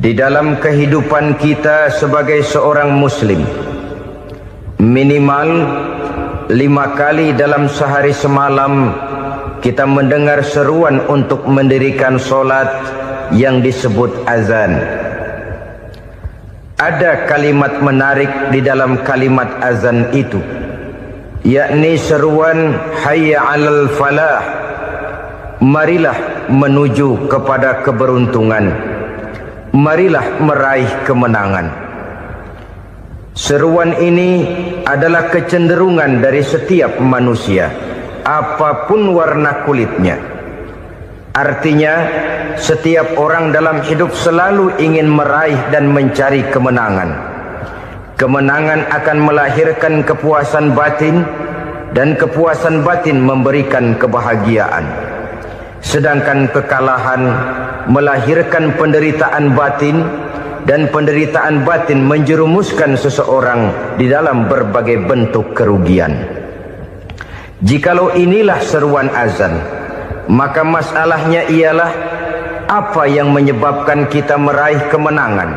di dalam kehidupan kita sebagai seorang muslim, minimal 5 kali dalam sehari semalam kita mendengar seruan untuk mendirikan solat yang disebut azan. Ada kalimat menarik di dalam kalimat azan itu, yakni seruan hayya 'alal falah, marilah menuju kepada keberuntungan, marilah meraih kemenangan. Seruan ini adalah kecenderungan dari setiap manusia, apapun warna kulitnya. Artinya, setiap orang dalam hidup selalu ingin meraih dan mencari kemenangan. Kemenangan akan melahirkan kepuasan batin, dan kepuasan batin memberikan kebahagiaan. Sedangkan kekalahan melahirkan penderitaan batin, dan penderitaan batin menjerumuskan seseorang di dalam berbagai bentuk kerugian. Jikalau inilah seruan azan, maka masalahnya ialah apa yang menyebabkan kita meraih kemenangan.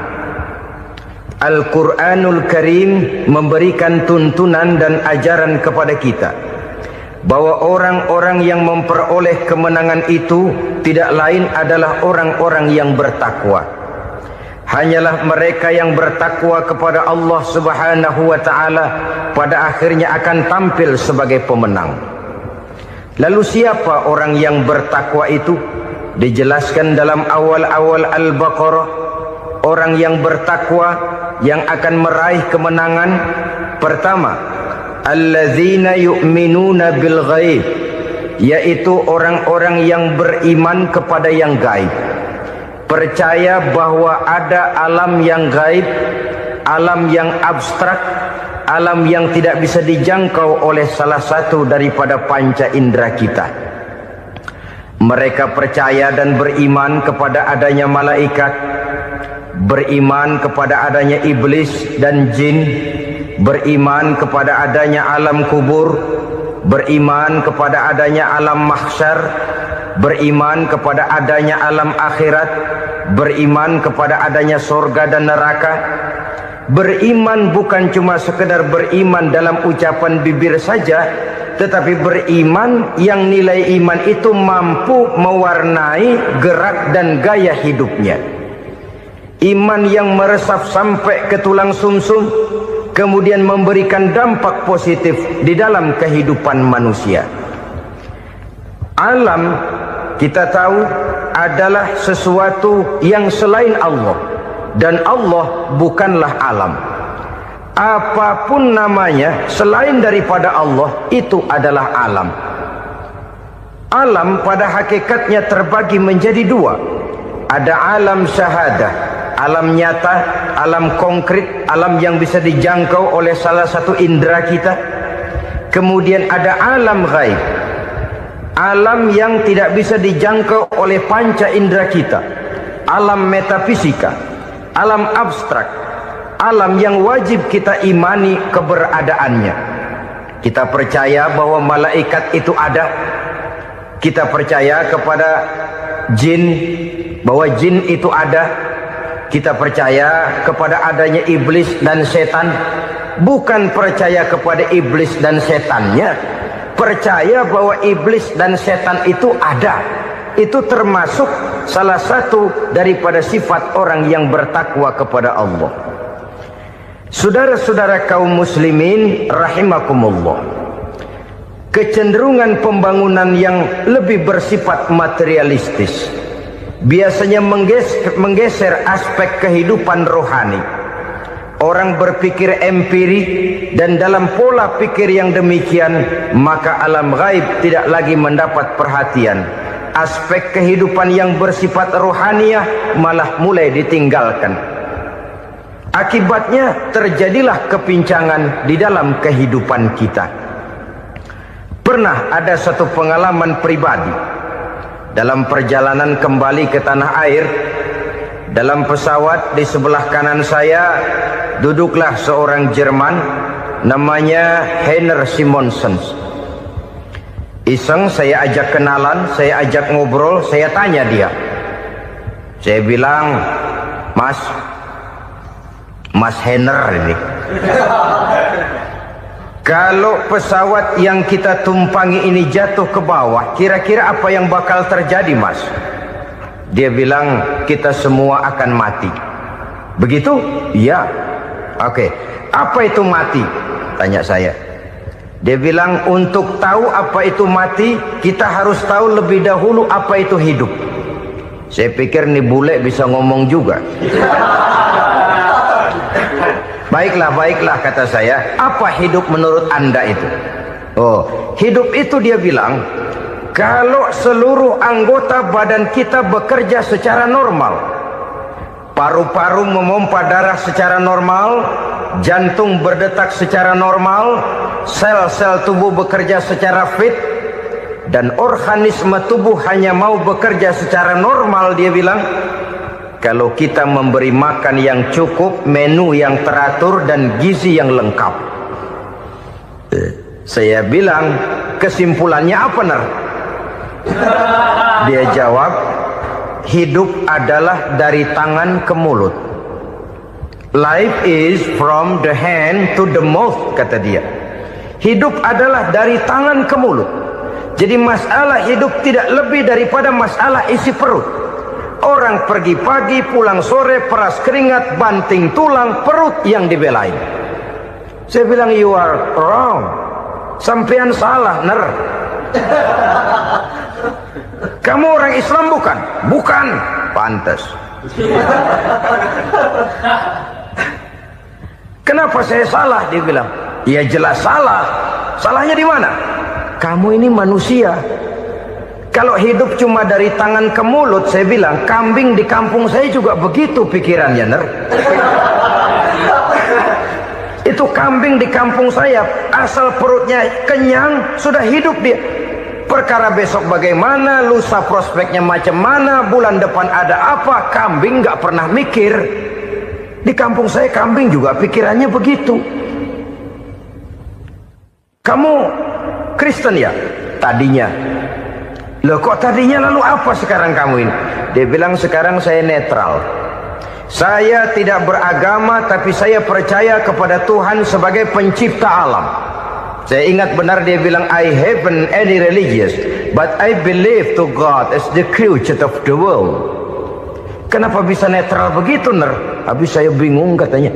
Al-Quranul Karim memberikan tuntunan dan ajaran kepada kita bahwa orang-orang yang memperoleh kemenangan itu tidak lain adalah orang-orang yang bertakwa. Hanyalah mereka yang bertakwa kepada Allah Subhanahu wa ta'ala pada akhirnya akan tampil sebagai pemenang. Lalu siapa orang yang bertakwa itu? Dijelaskan dalam awal-awal Al-Baqarah, orang yang bertakwa yang akan meraih kemenangan. Pertama, alladzina yu'minuna bil ghaib, yaitu orang-orang yang beriman kepada yang gaib, percaya bahwa ada alam yang gaib, alam yang abstrak, alam yang tidak bisa dijangkau oleh salah satu daripada panca indera kita. Mereka percaya dan beriman kepada adanya malaikat, beriman kepada adanya iblis dan jin, beriman kepada adanya alam kubur, beriman kepada adanya alam mahsyar, beriman kepada adanya alam akhirat, beriman kepada adanya surga dan neraka. Beriman bukan cuma sekedar beriman dalam ucapan bibir saja, tetapi beriman yang nilai iman itu mampu mewarnai gerak dan gaya hidupnya. Iman yang meresap sampai ke tulang sumsum, kemudian memberikan dampak positif di dalam kehidupan manusia. Alam, kita tahu, adalah sesuatu yang selain Allah, dan Allah bukanlah alam. Apapun namanya selain daripada Allah, itu adalah alam. Alam pada hakikatnya terbagi menjadi dua. Ada alam syahadah, alam nyata, alam konkret, alam yang bisa dijangkau oleh salah satu indera kita. Kemudian ada alam ghaib, alam yang tidak bisa dijangkau oleh panca indera kita, alam metafisika, alam abstrak, alam yang wajib kita imani keberadaannya. Kita percaya bahwa malaikat itu ada, kita percaya kepada jin, bahwa jin itu ada, kita percaya kepada adanya iblis dan setan. Bukan percaya kepada iblis dan setannya, percaya bahwa iblis dan setan itu ada. Itu termasuk salah satu daripada sifat orang yang bertakwa kepada Allah. Saudara-saudara kaum muslimin rahimakumullah, kecenderungan pembangunan yang lebih bersifat materialistis biasanya menggeser aspek kehidupan rohani. Orang berpikir empiri, dan dalam pola pikir yang demikian, maka alam gaib tidak lagi mendapat perhatian. Aspek kehidupan yang bersifat rohaniah malah mulai ditinggalkan. Akibatnya terjadilah kepincangan di dalam kehidupan kita. Pernah ada satu pengalaman pribadi dalam perjalanan kembali ke tanah air. Dalam pesawat di sebelah kanan saya duduklah seorang Jerman, namanya Heiner Simonsen. Iseng saya ajak kenalan, saya ajak ngobrol, saya tanya dia. Saya bilang, Mas Henner ini. Kalau pesawat yang kita tumpangi ini jatuh ke bawah, kira-kira apa yang bakal terjadi, Mas? Dia bilang, kita semua akan mati. Begitu? Iya. Oke. Apa itu mati? Tanya saya. Dia bilang, untuk tahu apa itu mati, kita harus tahu lebih dahulu apa itu hidup. Saya pikir nih bule bisa ngomong juga. Baiklah kata saya. Apa hidup menurut Anda itu? Oh, hidup itu dia bilang, kalau seluruh anggota badan kita bekerja secara normal, paru-paru memompa darah secara normal, jantung berdetak secara normal, sel-sel tubuh bekerja secara fit, dan organisme tubuh hanya mau bekerja secara normal, dia bilang, kalau kita memberi makan yang cukup, menu yang teratur, dan gizi yang lengkap. Saya bilang, kesimpulannya apa, Ner? Dia jawab, hidup adalah dari tangan ke mulut. Life is from the hand to the mouth, kata dia. Hidup adalah dari tangan ke mulut. Jadi masalah hidup tidak lebih daripada masalah isi perut. Orang pergi pagi, pulang sore, peras keringat, banting tulang, perut yang dibelain. Saya bilang, you are wrong. Sampean salah, Ner. Kamu orang Islam bukan? Bukan. Pantas. Kenapa saya salah? Dia bilang, ya jelas salah. Salahnya di mana? Kamu ini manusia. Kalau hidup cuma dari tangan ke mulut, saya bilang, kambing di kampung saya juga begitu pikirannya, Ner. Itu kambing di kampung saya, asal perutnya kenyang, sudah hidup dia. Perkara besok bagaimana, lusa prospeknya macam mana, bulan depan ada apa, kambing nggak pernah mikir. Di kampung saya kambing juga pikirannya begitu. Kamu Kristen ya? Tadinya. Loh kok tadinya, lalu apa sekarang kamu ini? Dia bilang, sekarang saya netral. Saya tidak beragama, tapi saya percaya kepada Tuhan sebagai pencipta alam. Saya ingat benar dia bilang, I haven't any religious, but I believe to God as the creator of the world. Kenapa bisa netral begitu, Ner? Habis saya bingung katanya.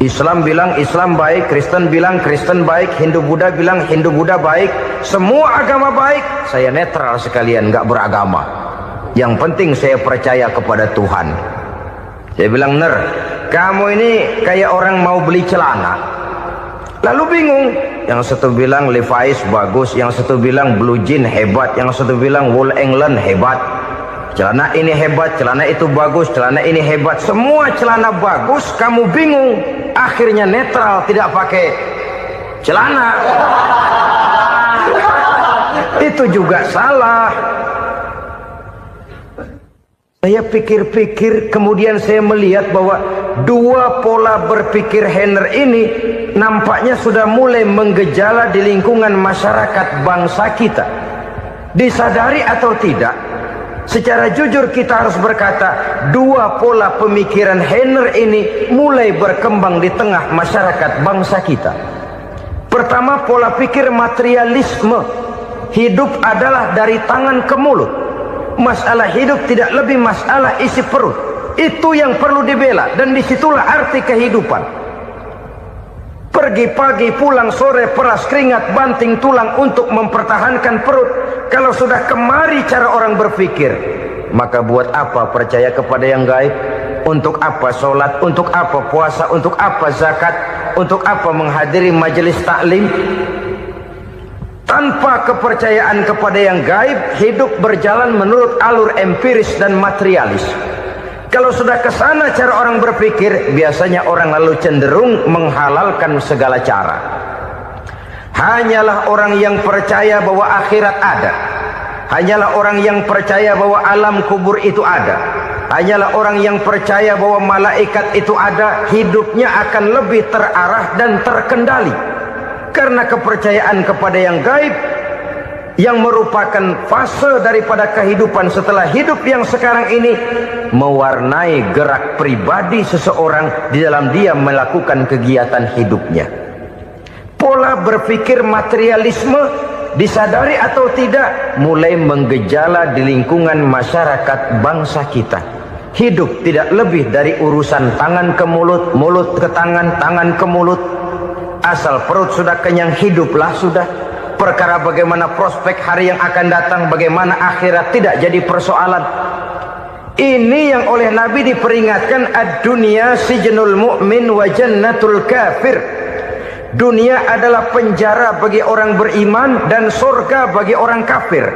Islam bilang Islam baik, Kristen bilang Kristen baik, Hindu Buddha bilang Hindu Buddha baik, semua agama baik. Saya netral sekalian, nggak beragama. Yang penting saya percaya kepada Tuhan. Saya bilang, Ner, kamu ini kayak orang mau beli celana, lalu bingung. Yang satu bilang Levi's bagus, yang satu bilang Blue Jean hebat, yang satu bilang Wool England hebat. Celana ini hebat, celana itu bagus, celana ini hebat. Semua celana bagus, kamu bingung. Akhirnya netral, tidak pakai celana. Itu juga salah. Saya pikir-pikir, kemudian saya melihat bahwa dua pola berpikir Henner ini nampaknya sudah mulai menggejala di lingkungan masyarakat bangsa kita. Disadari atau tidak, secara jujur kita harus berkata, dua pola pemikiran Henner ini mulai berkembang di tengah masyarakat bangsa kita. Pertama, pola pikir materialisme. Hidup adalah dari tangan ke mulut. Masalah hidup tidak lebih masalah isi perut. Itu yang perlu dibela, dan disitulah arti kehidupan. Pergi pagi, pulang sore, peras keringat, banting tulang untuk mempertahankan perut. Kalau sudah kemari cara orang berpikir, maka buat apa percaya kepada yang gaib? Untuk apa sholat? Untuk apa puasa? Untuk apa zakat? Untuk apa menghadiri majelis taklim? Tanpa kepercayaan kepada yang gaib, hidup berjalan menurut alur empiris dan materialis. Kalau sudah ke sana cara orang berpikir, biasanya orang lalu cenderung menghalalkan segala cara. Hanyalah orang yang percaya bahwa akhirat ada, hanyalah orang yang percaya bahwa alam kubur itu ada, hanyalah orang yang percaya bahwa malaikat itu ada, hidupnya akan lebih terarah dan terkendali. Karena kepercayaan kepada yang gaib yang merupakan fase daripada kehidupan setelah hidup yang sekarang ini, mewarnai gerak pribadi seseorang di dalam dia melakukan kegiatan hidupnya. Pola berpikir materialisme, disadari atau tidak, mulai menggejala di lingkungan masyarakat bangsa kita. Hidup tidak lebih dari urusan tangan ke mulut, mulut ke tangan, tangan ke mulut. Asal perut sudah kenyang, hiduplah sudah. Perkara bagaimana prospek hari yang akan datang, bagaimana akhirat, tidak jadi persoalan. Ini yang oleh Nabi diperingatkan, ad-dunya sijnul mu'min wa jannatul kafir. Dunia adalah penjara bagi orang beriman dan surga bagi orang kafir.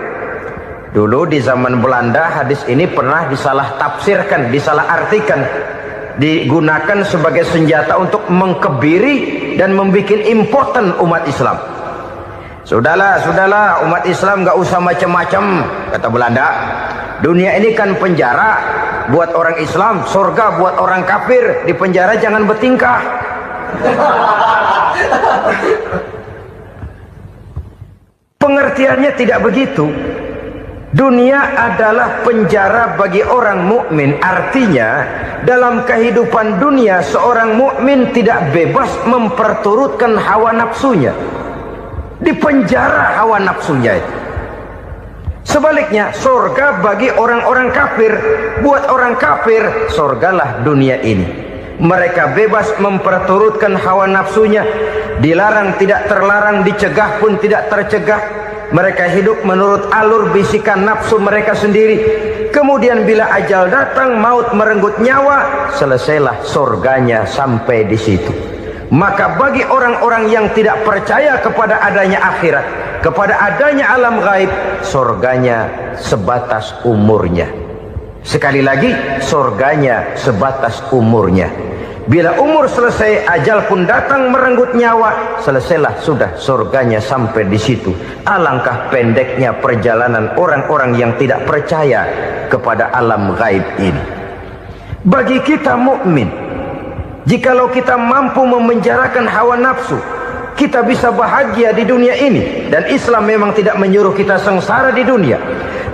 Dulu di zaman Belanda hadis ini pernah disalah tafsirkan, disalah artikan, digunakan sebagai senjata untuk mengkebiri dan membuat impoten umat Islam. Sudahlah umat Islam gak usah macam-macam, kata Belanda. Dunia ini kan penjara buat orang Islam, surga buat orang kafir. Di penjara jangan bertingkah. Pengertiannya tidak begitu. Dunia adalah penjara bagi orang mukmin. Artinya dalam kehidupan dunia seorang mukmin tidak bebas memperturutkan hawa nafsunya. Di penjara hawa nafsunya itu. Sebaliknya surga bagi orang-orang kafir. Buat orang kafir surgalah dunia ini. Mereka bebas memperturutkan hawa nafsunya. Dilarang tidak terlarang, dicegah pun tidak tercegah. Mereka hidup menurut alur bisikan nafsu mereka sendiri. Kemudian bila ajal datang, maut merenggut nyawa, selesailah surganya sampai di situ. Maka bagi orang-orang yang tidak percaya kepada adanya akhirat, kepada adanya alam gaib, surganya sebatas umurnya. Sekali lagi, surganya sebatas umurnya. Bila umur selesai, ajal pun datang merenggut nyawa, selesailah sudah surganya sampai di situ. Alangkah pendeknya perjalanan orang-orang yang tidak percaya kepada alam gaib ini. Bagi kita mukmin, jikalau kita mampu memenjarakan hawa nafsu, kita bisa bahagia di dunia ini. Dan Islam memang tidak menyuruh kita sengsara di dunia.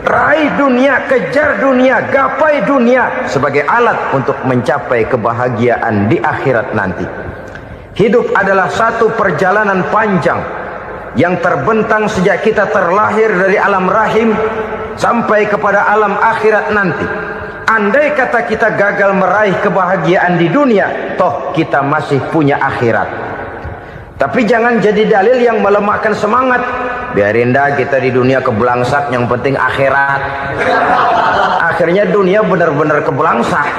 Raih dunia, kejar dunia, gapai dunia sebagai alat untuk mencapai kebahagiaan di akhirat nanti. Hidup adalah satu perjalanan panjang yang terbentang sejak kita terlahir dari alam rahim sampai kepada alam akhirat nanti. Andai kata kita gagal meraih kebahagiaan di dunia, toh kita masih punya akhirat. Tapi jangan jadi dalil yang melemahkan semangat. Biarin dah kita di dunia kebelangsak, yang penting akhirat. Akhirnya dunia benar-benar kebelangsak.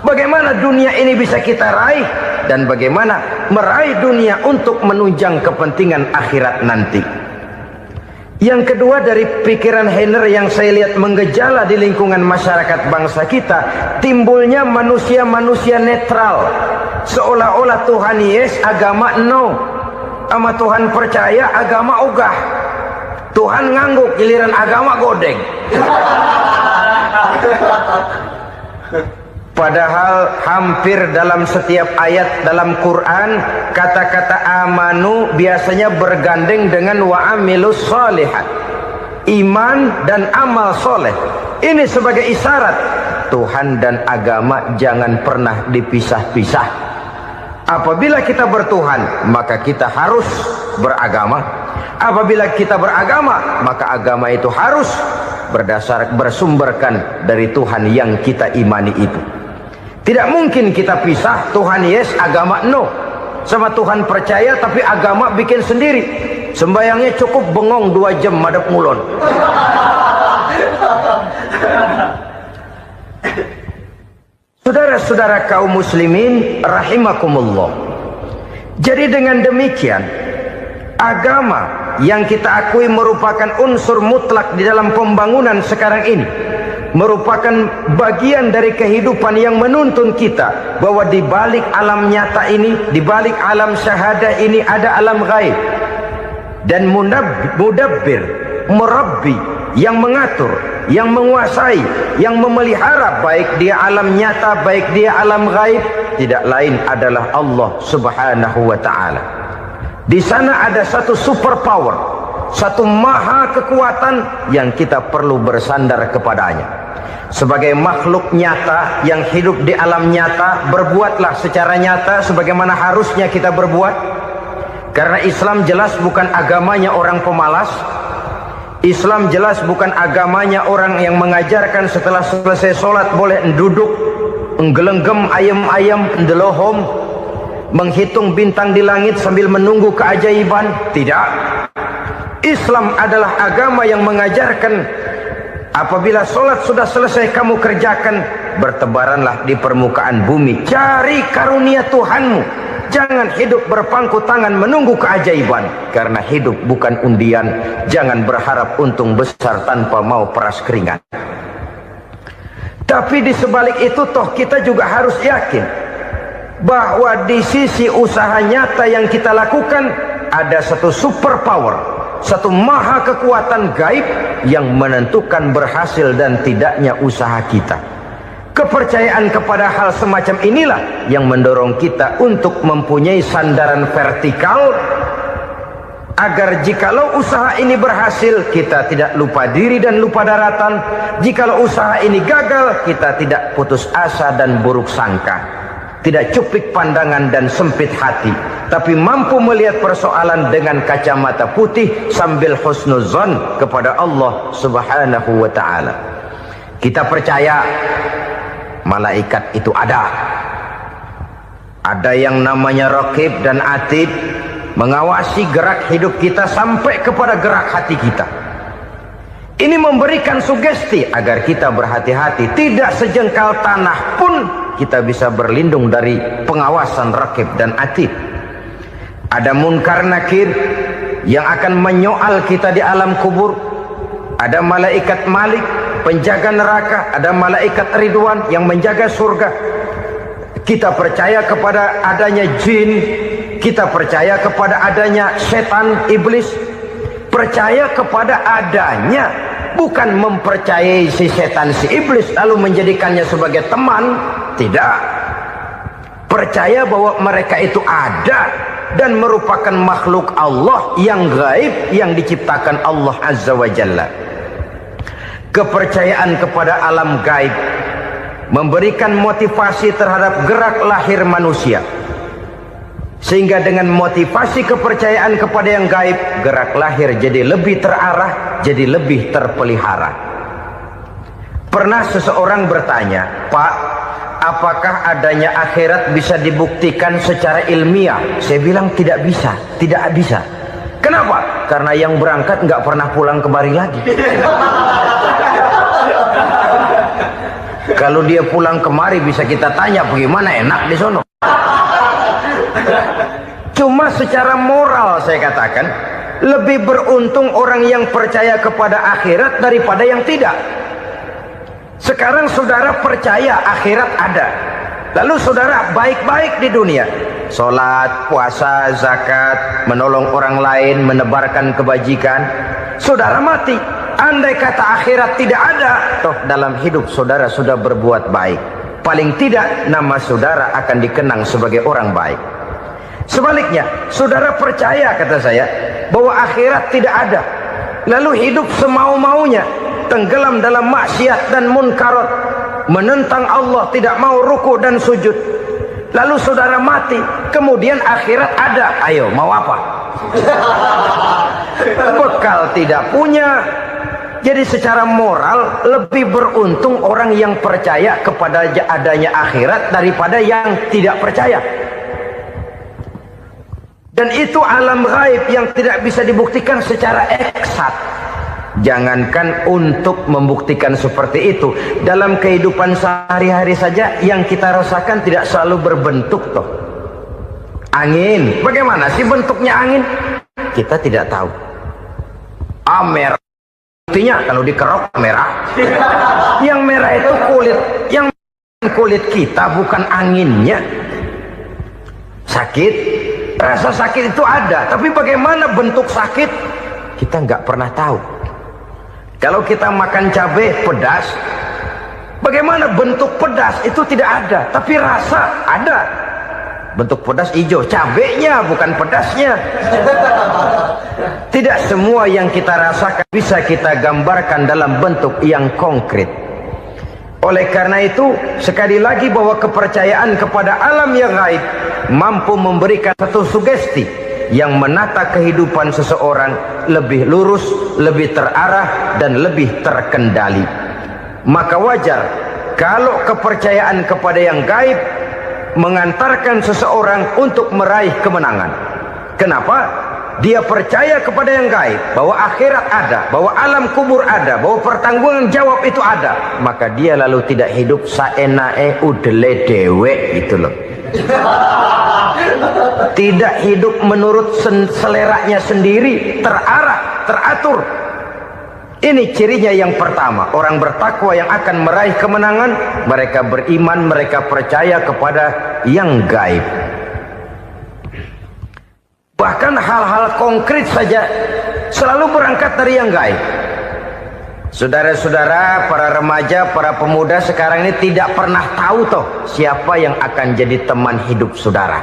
Bagaimana dunia ini bisa kita raih, dan bagaimana meraih dunia untuk menunjang kepentingan akhirat nanti. Yang kedua, dari pikiran Heiner yang saya lihat menggejala di lingkungan masyarakat bangsa kita, timbulnya manusia-manusia netral. Seolah-olah Tuhan yes, agama no. Sama Tuhan percaya, agama ogah. Tuhan ngangguk, giliran agama godeng. Padahal hampir dalam setiap ayat dalam Quran, kata-kata amanu biasanya bergandeng dengan wa amilus sholihat. Iman dan amal soleh. Ini sebagai isyarat Tuhan dan agama jangan pernah dipisah-pisah. Apabila kita bertuhan, maka kita harus beragama. Apabila kita beragama, maka agama itu harus bersumberkan dari Tuhan yang kita imani itu. Tidak mungkin kita pisah, Tuhan yes, agama no. Sama Tuhan percaya tapi agama bikin sendiri. Sembayangnya cukup bengong 2 jam madep ngulon. Saudara-saudara kaum muslimin rahimakumullah. Jadi dengan demikian, agama yang kita akui merupakan unsur mutlak di dalam pembangunan sekarang ini, merupakan bagian dari kehidupan yang menuntun kita bahwa di balik alam nyata ini, di balik alam syahadah ini ada alam gaib. Dan mudabbir, murabbi, yang mengatur, yang menguasai, yang memelihara baik dia alam nyata, baik dia alam gaib, tidak lain adalah Allah Subhanahu wa ta'ala. Di sana ada satu super power satu maha kekuatan yang kita perlu bersandar kepadanya. Sebagai makhluk nyata yang hidup di alam nyata, berbuatlah secara nyata sebagaimana harusnya kita berbuat. Karena Islam jelas bukan agamanya orang pemalas. Islam jelas bukan agamanya orang yang mengajarkan setelah selesai sholat boleh duduk, nggelenggem ayam-ayam, ndelohom, menghitung bintang di langit sambil menunggu keajaiban. Tidak. Islam adalah agama yang mengajarkan apabila sholat sudah selesai kamu kerjakan, bertebaranlah di permukaan bumi, cari karunia Tuhanmu. Jangan hidup berpangku tangan menunggu keajaiban. Karena hidup bukan undian. Jangan berharap untung besar tanpa mau peras keringat. Tapi di sebalik itu toh kita juga harus yakin bahwa di sisi usaha nyata yang kita lakukan ada satu super power, satu maha kekuatan gaib yang menentukan berhasil dan tidaknya usaha kita. Kepercayaan kepada hal semacam inilah yang mendorong kita untuk mempunyai sandaran vertikal, agar jikalau usaha ini berhasil, kita tidak lupa diri dan lupa daratan. Jikalau usaha ini gagal, kita tidak putus asa dan buruk sangka, tidak cupik pandangan dan sempit hati, tapi mampu melihat persoalan dengan kacamata putih sambil husnuzon kepada Allah Subhanahu wa ta'ala. Kita percaya malaikat itu ada. Ada yang namanya Raqib dan Atid, mengawasi gerak hidup kita sampai kepada gerak hati kita. Ini memberikan sugesti agar kita berhati-hati. Tidak sejengkal tanah pun kita bisa berlindung dari pengawasan Raqib dan Atid. Ada Munkar Nakir yang akan menyoal kita di alam kubur. Ada malaikat Malik, penjaga neraka. Ada malaikat Ridwan yang menjaga surga. Kita percaya kepada adanya jin, kita percaya kepada adanya setan, iblis. Percaya kepada adanya, bukan mempercayai si setan, si iblis lalu menjadikannya sebagai teman. Tidak. Percaya bahwa mereka itu ada dan merupakan makhluk Allah yang gaib yang diciptakan Allah Azza wa Jalla. Kepercayaan kepada alam gaib memberikan motivasi terhadap gerak lahir manusia, sehingga dengan motivasi kepercayaan kepada yang gaib, gerak lahir jadi lebih terarah, jadi lebih terpelihara. Pernah seseorang bertanya, "Pak, apakah adanya akhirat bisa dibuktikan secara ilmiah?" Saya bilang tidak bisa, tidak bisa. Kenapa? Karena yang berangkat nggak pernah pulang kembali lagi. Kalau dia pulang kemari bisa kita tanya bagaimana enak di sono. Cuma secara moral saya katakan, lebih beruntung orang yang percaya kepada akhirat daripada yang tidak. Sekarang saudara percaya akhirat ada, lalu saudara baik-baik di dunia, sholat, puasa, zakat, menolong orang lain, menebarkan kebajikan. Saudara mati, andai kata akhirat tidak ada, toh dalam hidup saudara sudah berbuat baik. Paling tidak nama saudara akan dikenang sebagai orang baik. Sebaliknya, saudara percaya, kata saya, bahwa akhirat tidak ada, lalu hidup semau-maunya, tenggelam dalam maksiat dan munkarat, menentang Allah, tidak mau ruku dan sujud. Lalu saudara mati, kemudian akhirat ada. Ayo, mau apa? Bekal tidak punya. Jadi secara moral lebih beruntung orang yang percaya kepada adanya akhirat daripada yang tidak percaya. Dan itu alam gaib yang tidak bisa dibuktikan secara eksat. Jangankan untuk membuktikan seperti itu, dalam kehidupan sehari-hari saja yang kita rasakan tidak selalu berbentuk toh. Angin, bagaimana sih bentuknya angin? Kita tidak tahu. Merah, buktinya kalau dikerok merah. Yang merah itu kulit, yang kulit kita bukan anginnya. Sakit, rasa sakit itu ada, tapi bagaimana bentuk sakit kita nggak pernah tahu. Kalau kita makan cabai pedas, bagaimana bentuk pedas itu tidak ada, tapi rasa ada. bentuk pedas hijau, cabenya bukan pedasnya. Tidak semua yang kita rasakan bisa kita gambarkan dalam bentuk yang konkret. Oleh karena itu, sekali lagi bahwa kepercayaan kepada alam yang gaib mampu memberikan satu sugesti yang menata kehidupan seseorang lebih lurus, lebih terarah, dan lebih terkendali. Maka wajar kalau kepercayaan kepada yang gaib mengantarkan seseorang untuk meraih kemenangan. Kenapa? Dia percaya kepada yang gaib, bahwa akhirat ada, bahwa alam kubur ada, bahwa pertanggungan jawab itu ada. Maka dia lalu tidak hidup saenae udele dewe gitu loh. Tidak hidup menurut seleranya sendiri, terarah, teratur. Ini cirinya yang pertama. Orang bertakwa yang akan meraih kemenangan, mereka beriman, mereka percaya kepada yang gaib. Bahkan hal-hal konkret saja selalu berangkat dari yang gaib. Saudara-saudara, para remaja, para pemuda sekarang ini tidak pernah tahu toh siapa yang akan jadi teman hidup saudara.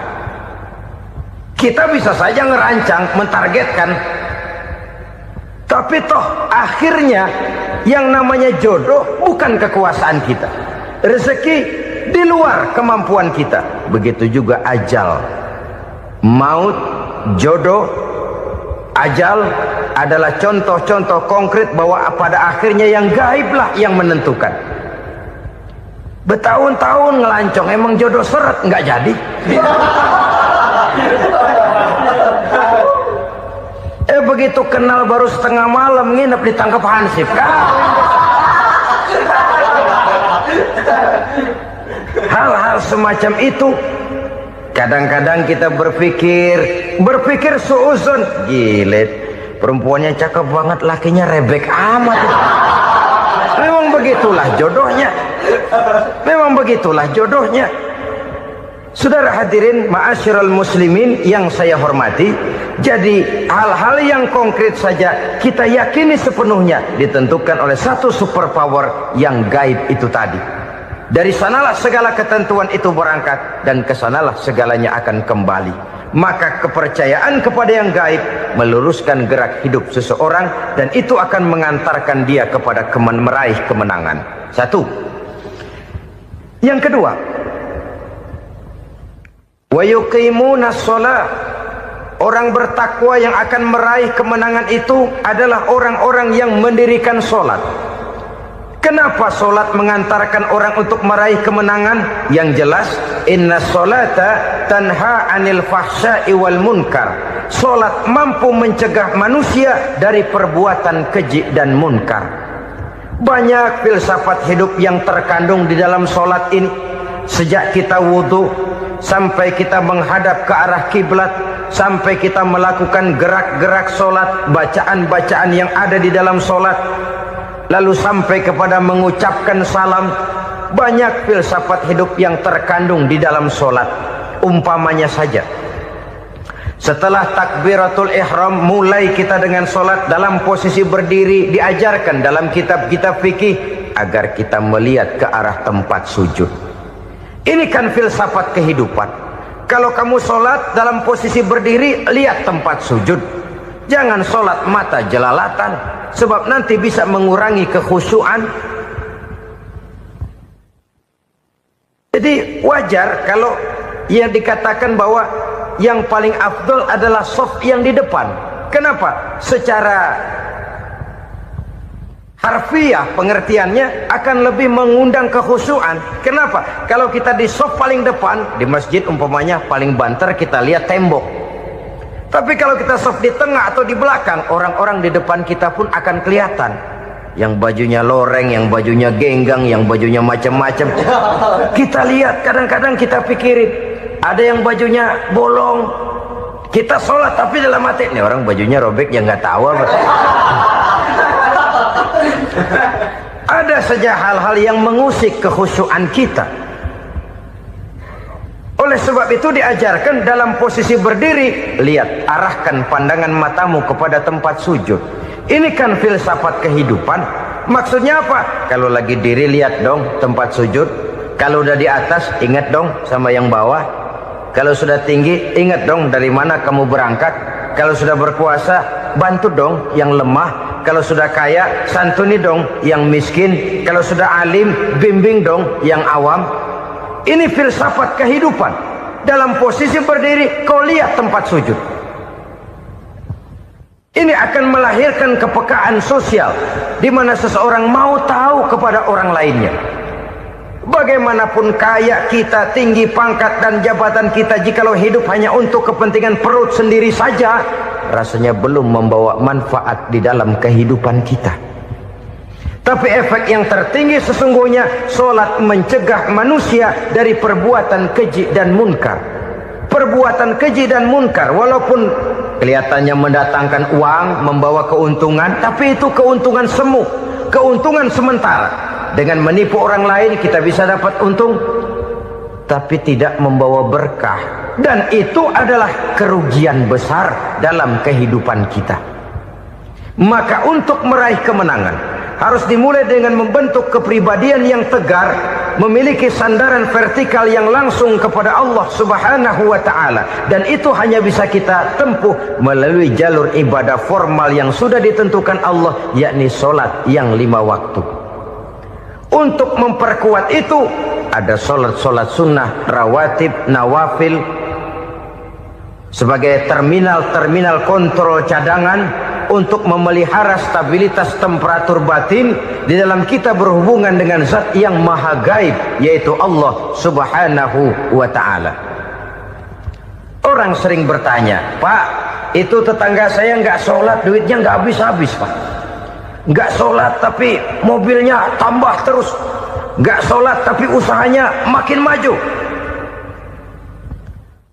Kita bisa saja ngerancang, mentargetkan, tapi toh akhirnya yang namanya jodoh bukan kekuasaan kita. Rezeki di luar kemampuan kita. Begitu juga ajal, maut, jodoh, ajal adalah contoh-contoh konkret bahwa pada akhirnya yang gaiblah yang menentukan. Bertahun-tahun ngelancong, emang jodoh seret nggak jadi. Begitu kenal baru setengah malam nginep ditangkap hansip kan. Hal-hal semacam itu kadang-kadang kita berpikir suuzon, gilet, perempuannya cakep banget, lakinya rebek amat. Memang begitulah jodohnya. Memang begitulah jodohnya. Saudara hadirin ma'asyiral muslimin yang saya hormati, jadi hal-hal yang konkret saja kita yakini sepenuhnya ditentukan oleh satu superpower yang gaib itu tadi. Dari sanalah segala ketentuan itu berangkat dan kesanalah segalanya akan kembali. Maka kepercayaan kepada yang gaib meluruskan gerak hidup seseorang dan itu akan mengantarkan dia kepada meraih kemenangan. Satu. Yang kedua, wa yuqimuna shalah. Orang bertakwa yang akan meraih kemenangan itu adalah orang-orang yang mendirikan sholat. Kenapa sholat mengantarkan orang untuk meraih kemenangan? Yang jelas, inna sholata tanha anil fahsya'i wal munkar. Sholat mampu mencegah manusia dari perbuatan keji dan munkar. Banyak filsafat hidup yang terkandung di dalam sholat ini. Sejak kita wudhu sampai kita menghadap ke arah kiblat, sampai kita melakukan gerak-gerak sholat, bacaan-bacaan yang ada di dalam sholat, lalu sampai kepada mengucapkan salam. Banyak filsafat hidup yang terkandung di dalam sholat. Umpamanya saja, setelah takbiratul ihram mulai kita dengan sholat dalam posisi berdiri, diajarkan dalam kitab-kitab fikih agar kita melihat ke arah tempat sujud. Ini kan filsafat kehidupan. Kalau kamu sholat dalam posisi berdiri, lihat tempat sujud. Jangan sholat mata jelalatan, sebab nanti bisa mengurangi kekhusyuan. Jadi wajar kalau yang dikatakan bahwa yang paling afdol adalah shaf yang di depan. Kenapa? Secara harfiah pengertiannya akan lebih mengundang kekhusyuan. Kenapa? Kalau kita di shaf paling depan di masjid umpamanya paling banter kita lihat tembok. Tapi kalau kita shaf di tengah atau di belakang, orang-orang di depan kita pun akan kelihatan. Yang bajunya loreng, yang bajunya genggang, yang bajunya macam-macam. Kita lihat, kadang-kadang kita pikirin, ada yang bajunya bolong. Kita sholat tapi dalam hati, nih orang bajunya robek yang nggak tahu apa. Ada saja hal-hal yang mengusik kekhusyuan kita. Oleh sebab itu diajarkan dalam posisi berdiri, lihat, arahkan pandangan matamu kepada tempat sujud. Ini kan filsafat kehidupan. Maksudnya apa? Kalau lagi diri lihat dong tempat sujud. Kalau udah di atas ingat dong sama yang bawah. Kalau sudah tinggi, ingat dong dari mana kamu berangkat. Kalau sudah berkuasa, bantu dong yang lemah. Kalau sudah kaya, santuni dong yang miskin. Kalau sudah alim, bimbing dong yang awam. Ini filsafat kehidupan. Dalam posisi berdiri, kau lihat tempat sujud. Ini akan melahirkan kepekaan sosial, di mana seseorang mau tahu kepada orang lainnya. Bagaimanapun kaya kita, tinggi pangkat dan jabatan kita, jikalau hidup hanya untuk kepentingan perut sendiri saja, rasanya belum membawa manfaat di dalam kehidupan kita. Tapi efek yang tertinggi sesungguhnya, solat mencegah manusia dari perbuatan keji dan munkar. Perbuatan keji dan munkar, walaupun kelihatannya mendatangkan uang, membawa keuntungan, tapi itu keuntungan semu, keuntungan sementara. Dengan menipu orang lain kita bisa dapat untung, tapi tidak membawa berkah. Dan itu adalah kerugian besar dalam kehidupan kita. Maka untuk meraih kemenangan, harus dimulai dengan membentuk kepribadian yang tegar, memiliki sandaran vertikal yang langsung kepada Allah Subhanahu wa ta'ala. Dan itu hanya bisa kita tempuh melalui jalur ibadah formal yang sudah ditentukan Allah, yakni solat yang 5 waktu. Untuk memperkuat itu, ada solat-solat sunnah, rawatib, nawafil, sebagai terminal-terminal kontrol cadangan untuk memelihara stabilitas temperatur batin di dalam kita berhubungan dengan zat yang maha gaib, yaitu Allah Subhanahu wa ta'ala. Orang sering bertanya, Pak, itu tetangga saya nggak sholat, duitnya nggak habis-habis, Pak. Nggak sholat tapi mobilnya tambah terus, nggak sholat tapi usahanya makin maju.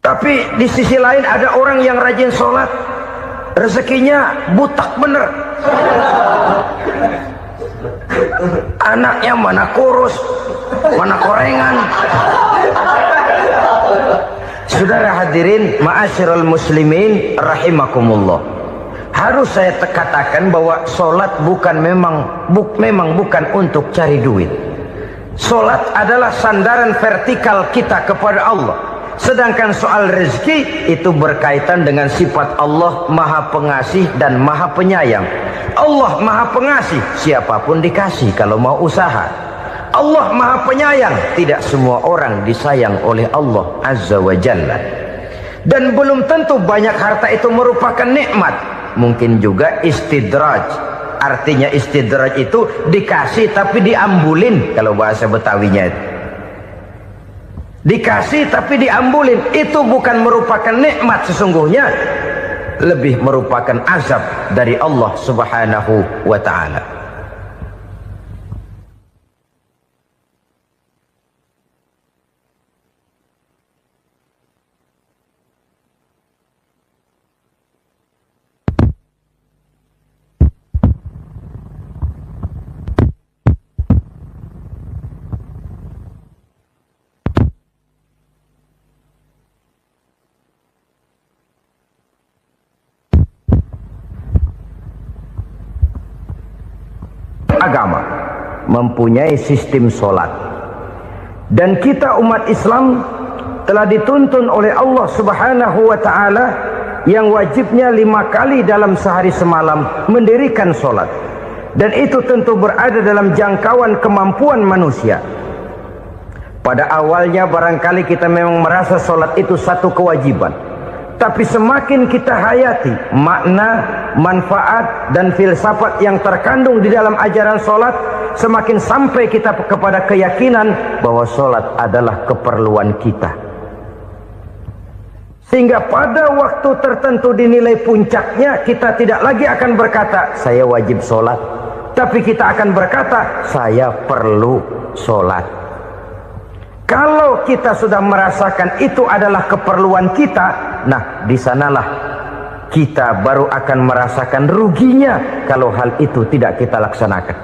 Tapi di sisi lain ada orang yang rajin sholat, rezekinya butak bener. Anaknya mana kurus, mana korengan. Saudara hadirin ma'asyiral muslimin rahimakumullah. Harus saya katakan bahwa solat memang bukan untuk cari duit. Solat adalah sandaran vertikal kita kepada Allah. Sedangkan soal rezeki itu berkaitan dengan sifat Allah maha pengasih dan maha penyayang. Allah maha pengasih, siapapun dikasih kalau mau usaha. Allah maha penyayang, tidak semua orang disayang oleh Allah Azza wa Jalla. Dan belum tentu banyak harta itu merupakan nikmat. Mungkin juga istidraj. Artinya istidraj itu dikasih tapi diambulin, kalau bahasa Betawinya itu. Dikasih tapi diambulin, itu bukan merupakan nikmat sesungguhnya, lebih merupakan azab dari Allah Subhanahu wa ta'ala. Agama mempunyai sistem solat, dan kita umat Islam telah dituntun oleh Allah Subhanahu wa ta'ala yang wajibnya 5 kali dalam sehari semalam mendirikan solat, dan itu tentu berada dalam jangkauan kemampuan manusia. Pada awalnya barangkali kita memang merasa solat itu satu kewajiban, tapi semakin kita hayati makna, manfaat dan filsafat yang terkandung di dalam ajaran solat, semakin sampai kita kepada keyakinan bahwa solat adalah keperluan kita. Sehingga pada waktu tertentu dinilai puncaknya, kita tidak lagi akan berkata saya wajib solat, tapi kita akan berkata saya perlu solat. Kalau kita sudah merasakan itu adalah keperluan kita, nah di sanalah kita baru akan merasakan ruginya kalau hal itu tidak kita laksanakan.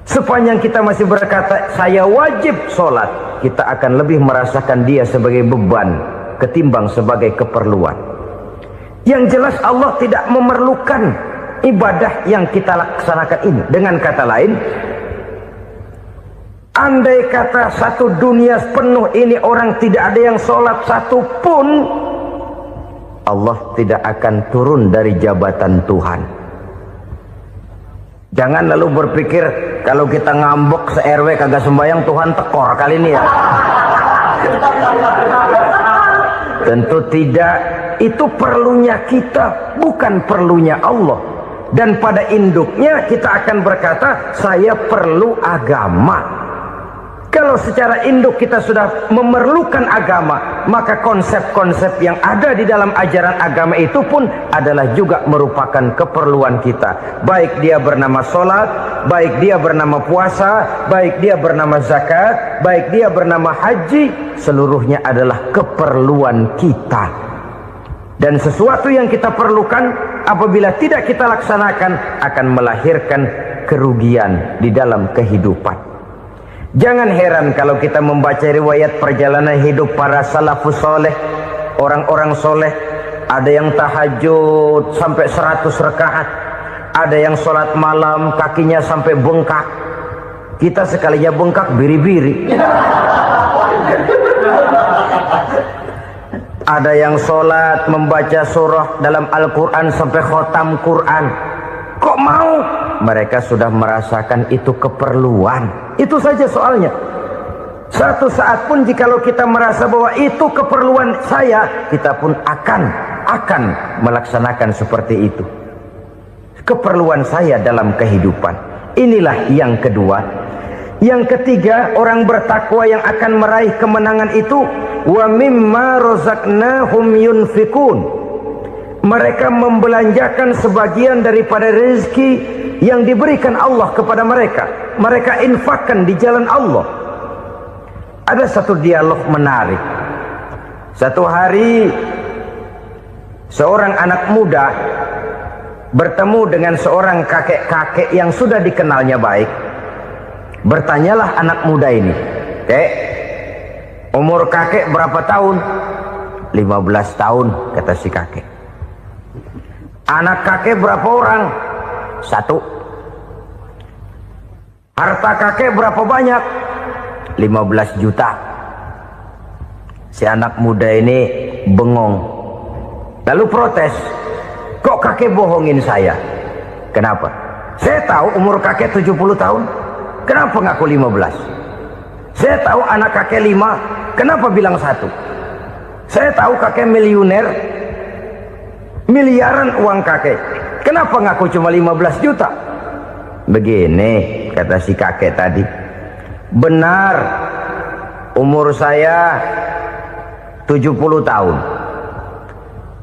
Sepanjang kita masih berkata saya wajib sholat, kita akan lebih merasakan dia sebagai beban ketimbang sebagai keperluan. Yang jelas Allah tidak memerlukan ibadah yang kita laksanakan ini. Dengan kata lain, Andai kata satu dunia penuh ini orang tidak ada yang sholat satu pun, Allah tidak akan turun dari jabatan Tuhan. Jangan lalu berpikir kalau kita ngambek se-RW kagak sembahyang Tuhan tekor kali ini ya. Tentu tidak. Itu perlunya kita, bukan perlunya Allah. Dan pada induknya kita akan berkata, saya perlu agama. Kalau secara induk kita sudah memerlukan agama, maka konsep-konsep yang ada di dalam ajaran agama itu pun adalah juga merupakan keperluan kita. Baik dia bernama sholat, baik dia bernama puasa, baik dia bernama zakat, baik dia bernama haji, seluruhnya adalah keperluan kita. Dan sesuatu yang kita perlukan apabila tidak kita laksanakan akan melahirkan kerugian di dalam kehidupan. Jangan heran kalau kita membaca riwayat perjalanan hidup para salafus soleh, orang-orang soleh. Ada yang tahajud sampai 100 rakaat, ada yang sholat malam kakinya sampai bengkak. Kita sekalinya bengkak biri-biri. Ada yang sholat membaca surah dalam Al-Quran sampai khotam Quran. Kok mau? Mereka sudah merasakan itu keperluan. Itu saja soalnya. Satu saat pun jikalau kita merasa bahwa itu keperluan saya, kita pun akan melaksanakan seperti itu. Keperluan saya dalam kehidupan. Inilah yang kedua. Yang ketiga, orang bertakwa yang akan meraih kemenangan itu, wa mimma razaqnahum yunfikun. Mereka membelanjakan sebagian daripada rezeki yang diberikan Allah kepada mereka. Mereka infakkan di jalan Allah. Ada satu dialog menarik. Satu hari seorang anak muda bertemu dengan seorang kakek-kakek yang sudah dikenalnya baik. Bertanyalah anak muda ini, "Kek, umur kakek berapa tahun?" 15 tahun, kata si kakek. "Anak kakek berapa orang?" 1. "Harta kakek berapa banyak?" 15 juta. Si anak muda ini bengong. Lalu protes, "Kok kakek bohongin saya?" "Kenapa?" "Saya tahu umur kakek 70 tahun. Kenapa ngaku 15? Saya tahu anak kakek 5. Kenapa bilang 1? Saya tahu kakek miliuner, miliaran uang kakek. Kenapa ngaku cuma 15 juta? Begini, kata si kakek tadi. Benar, umur saya 70 tahun.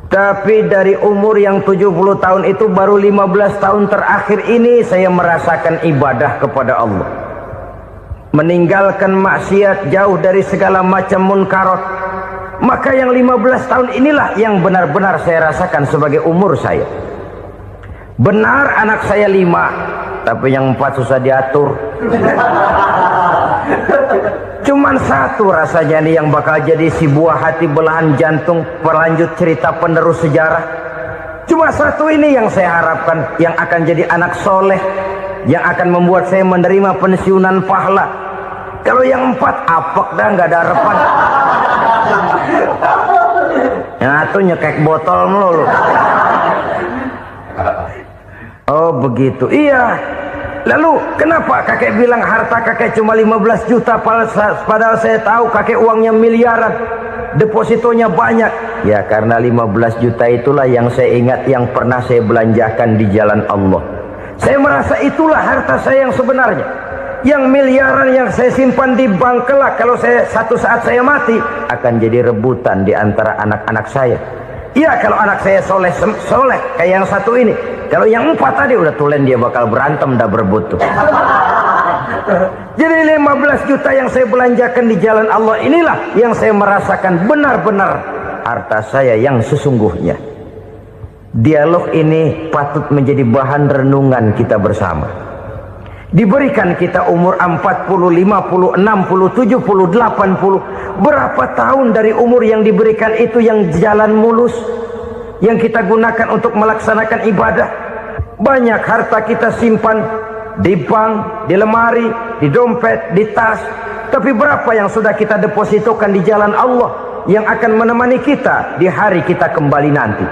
Tapi dari umur yang 70 tahun itu baru 15 tahun terakhir ini saya merasakan ibadah kepada Allah. Meninggalkan maksiat, jauh dari segala macam munkarat. Maka yang 15 tahun inilah yang benar-benar saya rasakan sebagai umur saya. Benar anak saya 5, tapi yang 4 susah diatur. Cuman 1 rasanya nih yang bakal jadi si buah hati belahan jantung berlanjut cerita penerus sejarah. Cuma 1 ini yang saya harapkan, yang akan jadi anak soleh, yang akan membuat saya menerima pensiunan pahala. Kalau yang 4 apek dah, nggak ada harapan. Yang 1 nyekek botol melulu. Oh begitu, iya. Lalu kenapa kakek bilang harta kakek cuma 15 juta padahal saya tahu kakek uangnya miliaran, depositonya banyak? Ya karena 15 juta itulah yang saya ingat yang pernah saya belanjakan di jalan Allah. Saya merasa itulah harta saya yang sebenarnya. Yang miliaran yang saya simpan di bank kelak kalau satu saat saya mati akan jadi rebutan di antara anak-anak saya. Iya kalau anak saya soleh kayak yang 1 ini. Kalau yang 4 tadi udah tulen dia bakal berantem dah berebut tuh. Jadi 15 juta yang saya belanjakan di jalan Allah inilah yang saya merasakan benar-benar harta saya yang sesungguhnya. Dialog ini patut menjadi bahan renungan kita bersama. Diberikan kita umur 40, 50, 60, 70, 80. Berapa tahun dari umur yang diberikan itu yang jalan mulus, yang kita gunakan untuk melaksanakan ibadah? Banyak harta kita simpan di bank, di lemari, di dompet, di tas. Tapi berapa yang sudah kita depositokan di jalan Allah yang akan menemani kita di hari kita kembali nanti?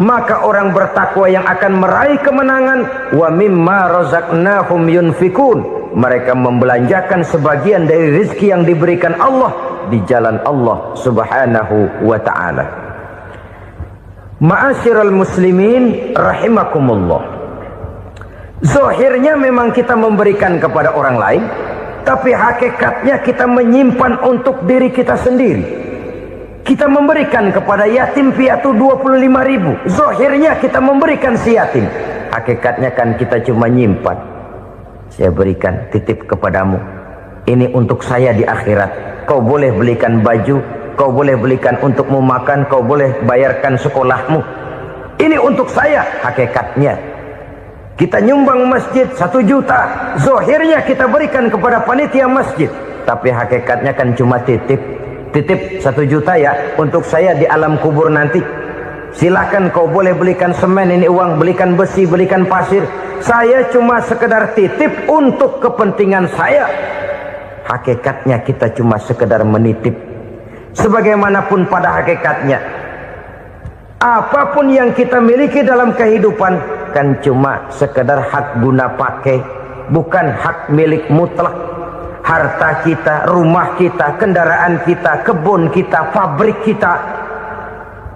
Maka orang bertakwa yang akan meraih kemenangan, wa mimma razaqnahum yunfikun, mereka membelanjakan sebagian dari rezeki yang diberikan Allah di jalan Allah subhanahu wa ta'ala. Ma'asyiral muslimin rahimakumullah, zahirnya memang kita memberikan kepada orang lain, tapi hakikatnya kita menyimpan untuk diri kita sendiri. Kita memberikan kepada yatim piatu 25.000. Zahirnya kita memberikan si yatim, hakikatnya kan kita cuma nyimpan. Saya berikan, titip kepadamu, ini untuk saya di akhirat. Kau boleh belikan baju, kau boleh belikan untukmu makan, kau boleh bayarkan sekolahmu. Ini untuk saya. Hakikatnya kita nyumbang masjid 1 juta, zahirnya kita berikan kepada panitia masjid, tapi hakikatnya kan cuma titip. Titip 1 juta ya, untuk saya di alam kubur nanti. Silahkan kau boleh belikan semen, ini uang, belikan besi, belikan pasir. Saya cuma sekedar titip untuk kepentingan saya. Hakikatnya kita cuma sekedar menitip. Sebagaimanapun pada hakikatnya, apapun yang kita miliki dalam kehidupan kan cuma sekedar hak guna pakai, bukan hak milik mutlak. Harta kita, rumah kita, kendaraan kita, kebun kita, pabrik kita,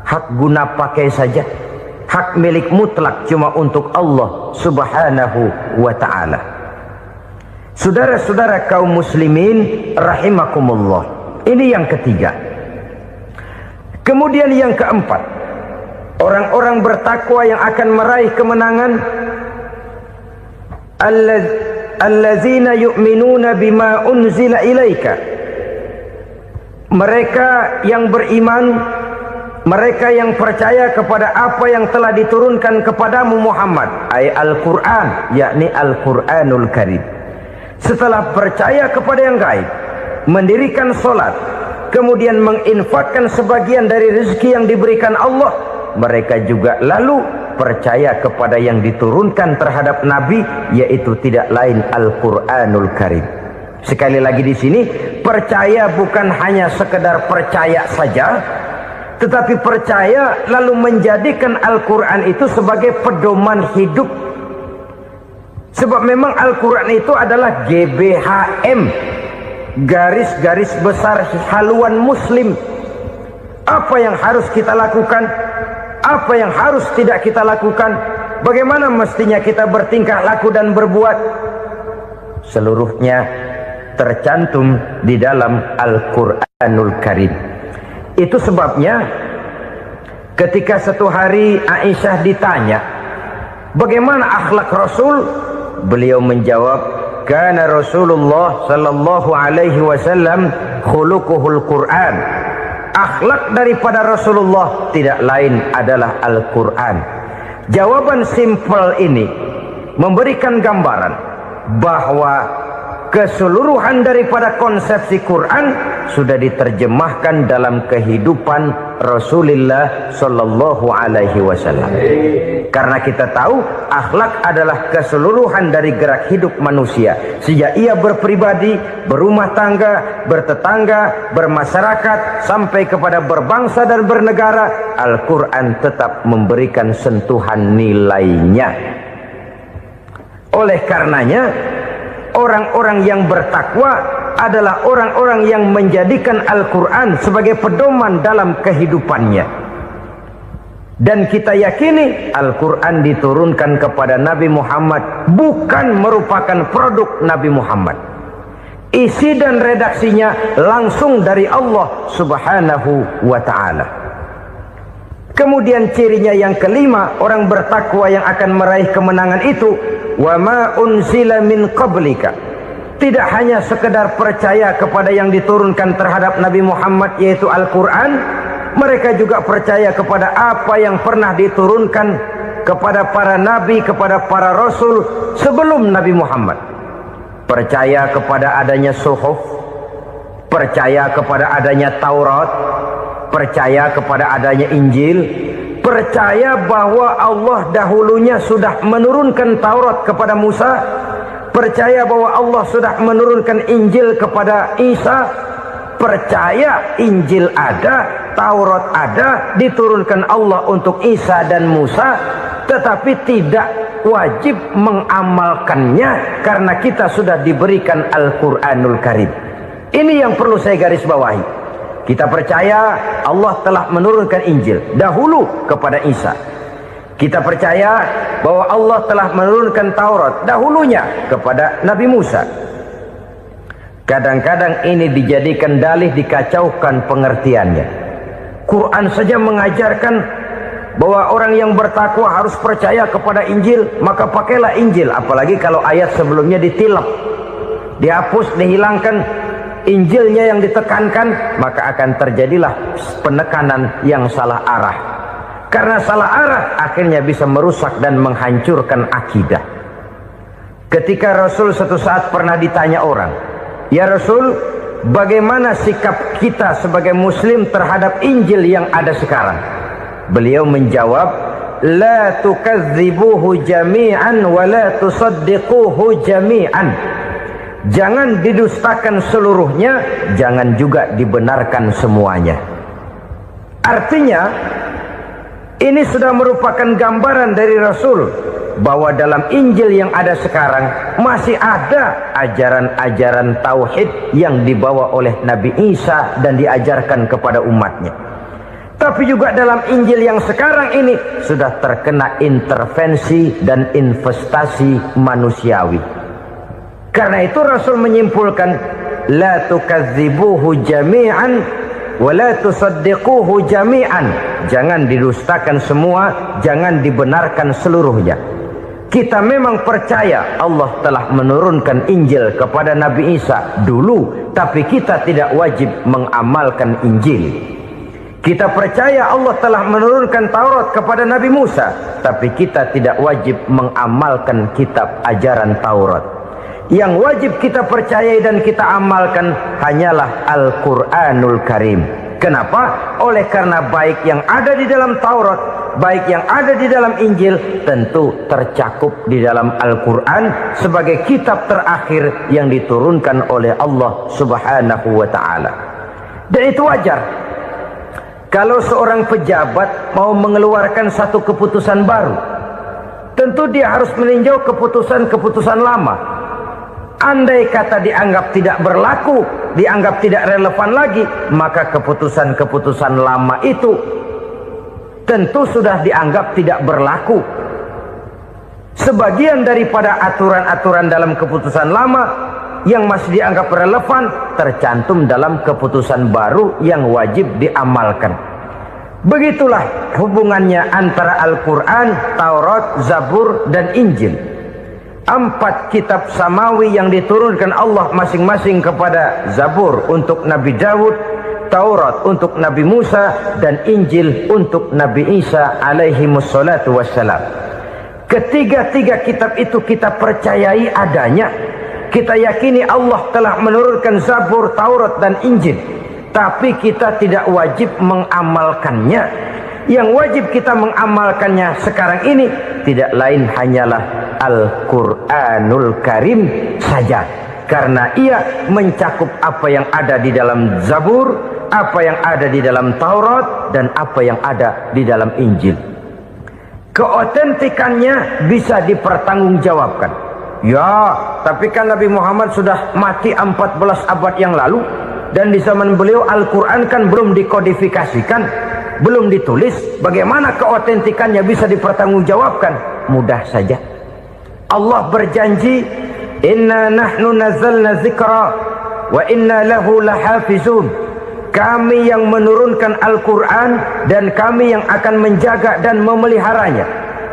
hak guna pakai saja. Hak milik mutlak cuma untuk Allah subhanahu wa ta'ala. Saudara-saudara kaum muslimin rahimakumullah, ini yang ketiga. Kemudian yang keempat, orang-orang bertakwa yang akan meraih kemenangan, allazina yu'minuna bima unzila ilaika, mereka yang beriman, mereka yang percaya kepada apa yang telah diturunkan kepadamu Muhammad, ay Al-Quran, yakni Al-Quranul Karim. Setelah percaya kepada yang gaib, mendirikan solat, kemudian menginfakkan sebagian dari rezeki yang diberikan Allah, mereka juga lalu percaya kepada yang diturunkan terhadap Nabi, yaitu tidak lain Al-Quranul Karim. Sekali lagi di sini, percaya bukan hanya sekedar percaya saja, tetapi percaya lalu menjadikan Al-Quran itu sebagai pedoman hidup. Sebab memang Al-Quran itu adalah GBHM, garis-garis besar haluan muslim. Apa yang harus kita lakukan, apa yang harus tidak kita lakukan, bagaimana mestinya kita bertingkah laku dan berbuat, seluruhnya tercantum di dalam Al-Quranul Karim. Itu sebabnya ketika satu hari Aisyah ditanya bagaimana akhlak Rasul, beliau menjawab, kana Rasulullah sallallahu alaihi wasallam khuluquhul Quran. Akhlak daripada Rasulullah tidak lain adalah Al-Quran. Jawaban simpel ini memberikan gambaran bahwa keseluruhan daripada konsepsi Quran sudah diterjemahkan dalam kehidupan Rasulullah sallallahu alaihi wasallam. Karena kita tahu akhlak adalah keseluruhan dari gerak hidup manusia. Sejak ia berpribadi, berumah tangga, bertetangga, bermasyarakat, sampai kepada berbangsa dan bernegara, Al-Quran tetap memberikan sentuhan nilainya. Oleh karenanya, orang-orang yang bertakwa adalah orang-orang yang menjadikan Al-Quran sebagai pedoman dalam kehidupannya. Dan kita yakini Al-Quran diturunkan kepada Nabi Muhammad, bukan merupakan produk Nabi Muhammad. Isi dan redaksinya langsung dari Allah subhanahu wa ta'ala. Kemudian cirinya yang kelima, orang bertakwa yang akan meraih kemenangan itu, wa ma unzila min qablika. Tidak hanya sekedar percaya kepada yang diturunkan terhadap Nabi Muhammad, yaitu Al-Quran, mereka juga percaya kepada apa yang pernah diturunkan kepada para nabi, kepada para rasul sebelum Nabi Muhammad. Percaya kepada adanya suhuf, percaya kepada adanya Taurat, percaya kepada adanya Injil, percaya bahwa Allah dahulunya sudah menurunkan Taurat kepada Musa, percaya bahwa Allah sudah menurunkan Injil kepada Isa, percaya Injil ada, Taurat ada, diturunkan Allah untuk Isa dan Musa, tetapi tidak wajib mengamalkannya karena kita sudah diberikan Al-Quranul Karim. Ini yang perlu saya garis bawahi. Kita percaya Allah telah menurunkan Injil dahulu kepada Isa. Kita percaya bahwa Allah telah menurunkan Taurat dahulunya kepada Nabi Musa. Kadang-kadang ini dijadikan dalih, dikacaukan pengertiannya. Quran saja mengajarkan bahwa orang yang bertakwa harus percaya kepada Injil, maka pakailah Injil. Apalagi kalau ayat sebelumnya ditilap, dihapus, dihilangkan, Injilnya yang ditekankan, maka akan terjadilah penekanan yang salah arah. Karena salah arah akhirnya bisa merusak dan menghancurkan akidah. Ketika Rasul suatu saat pernah ditanya orang, "Ya Rasul, bagaimana sikap kita sebagai muslim terhadap Injil yang ada sekarang?" Beliau menjawab, "La tukadzibuhu jami'an wa la tusaddiquhu jami'an." Jangan didustakan seluruhnya, jangan juga dibenarkan semuanya. Artinya, ini sudah merupakan gambaran dari Rasul bahwa dalam Injil yang ada sekarang masih ada ajaran-ajaran tauhid yang dibawa oleh Nabi Isa dan diajarkan kepada umatnya. Tapi juga dalam Injil yang sekarang ini sudah terkena intervensi dan investasi manusiawi. Karena itu Rasul menyimpulkan, la tukadzibuhu jami'an wa la tusaddiquhu jami'an. Jangan didustakan semua, jangan dibenarkan seluruhnya. Kita memang percaya Allah telah menurunkan Injil kepada Nabi Isa dulu, tapi kita tidak wajib mengamalkan Injil. Kita percaya Allah telah menurunkan Taurat kepada Nabi Musa, tapi kita tidak wajib mengamalkan kitab ajaran Taurat. Yang wajib kita percayai dan kita amalkan hanyalah Al-Quranul Karim. Kenapa? Oleh karena baik yang ada di dalam Taurat, baik yang ada di dalam Injil, tentu tercakup di dalam Al-Quran sebagai kitab terakhir yang diturunkan oleh Allah Subhanahu wa Ta'ala. Dan itu wajar. Kalau seorang pejabat mau mengeluarkan satu keputusan baru, tentu dia harus meninjau keputusan-keputusan lama. Andai kata dianggap tidak berlaku, dianggap tidak relevan lagi, maka keputusan-keputusan lama itu tentu sudah dianggap tidak berlaku. Sebagian daripada aturan-aturan dalam keputusan lama yang masih dianggap relevan tercantum dalam keputusan baru yang wajib diamalkan. Begitulah hubungannya antara Al-Quran, Taurat, Zabur, dan Injil. 4 kitab samawi yang diturunkan Allah masing-masing kepada Zabur untuk Nabi Daud, Taurat untuk Nabi Musa, dan Injil untuk Nabi Isa alaihi wassalatu wassalam. Ketiga-tiga kitab itu kita percayai adanya. Kita yakini Allah telah menurunkan Zabur, Taurat, dan Injil. Tapi kita tidak wajib mengamalkannya. Yang wajib kita mengamalkannya sekarang ini tidak lain hanyalah Al-Quranul Karim saja. Karena ia mencakup apa yang ada di dalam Zabur, apa yang ada di dalam Taurat, dan apa yang ada di dalam Injil. Keotentikannya bisa dipertanggungjawabkan. Ya, tapi kan Nabi Muhammad sudah mati 14 abad yang lalu, dan di zaman beliau Al-Quran kan belum dikodifikasikan, belum ditulis. Bagaimana keotentikannya bisa dipertanggungjawabkan? Mudah saja. Allah berjanji, inna nahnu nazzalna dzikra wa inna lahu lahafizun. Kami yang menurunkan Al-Quran dan kami yang akan menjaga dan memeliharanya.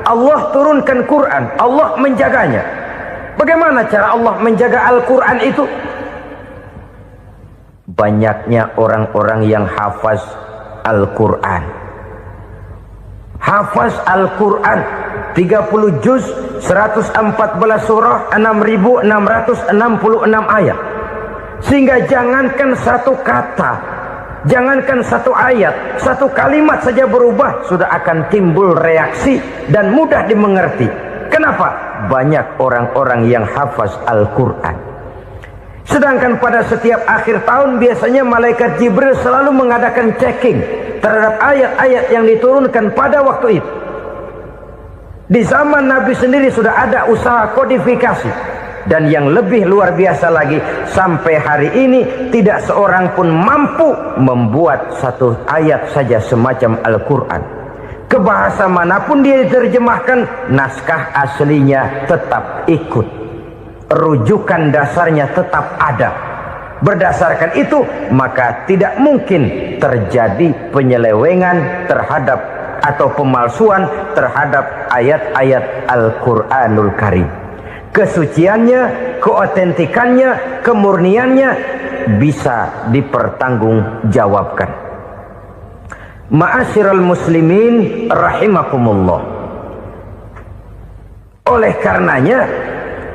Allah turunkan Quran, Allah menjaganya. Bagaimana cara Allah menjaga Al-Quran itu? Banyaknya orang-orang yang hafaz Al-Quran. Hafaz Al-Quran 30 juz, 114 surah, 6.666 ayat. Sehingga jangankan satu kata, jangankan satu ayat, satu kalimat saja berubah sudah akan timbul reaksi dan mudah dimengerti. Kenapa? banyak orang-orang yang hafaz Al-Quran. Sedangkan pada setiap akhir tahun biasanya malaikat Jibril selalu mengadakan checking terhadap ayat-ayat yang diturunkan pada waktu itu. Di zaman Nabi sendiri sudah ada usaha kodifikasi. Dan yang lebih luar biasa lagi, sampai hari ini tidak seorang pun mampu membuat satu ayat saja semacam Al-Quran. Ke bahasa manapun dia diterjemahkan, naskah aslinya tetap ikut, rujukan dasarnya tetap ada. Berdasarkan itu, maka tidak mungkin terjadi penyelewengan terhadap atau pemalsuan terhadap ayat-ayat Al-Quranul Karim. Kesuciannya, keotentikannya, kemurniannya bisa dipertanggungjawabkan. Ma'asyiral muslimin rahimakumullah. Oleh karenanya,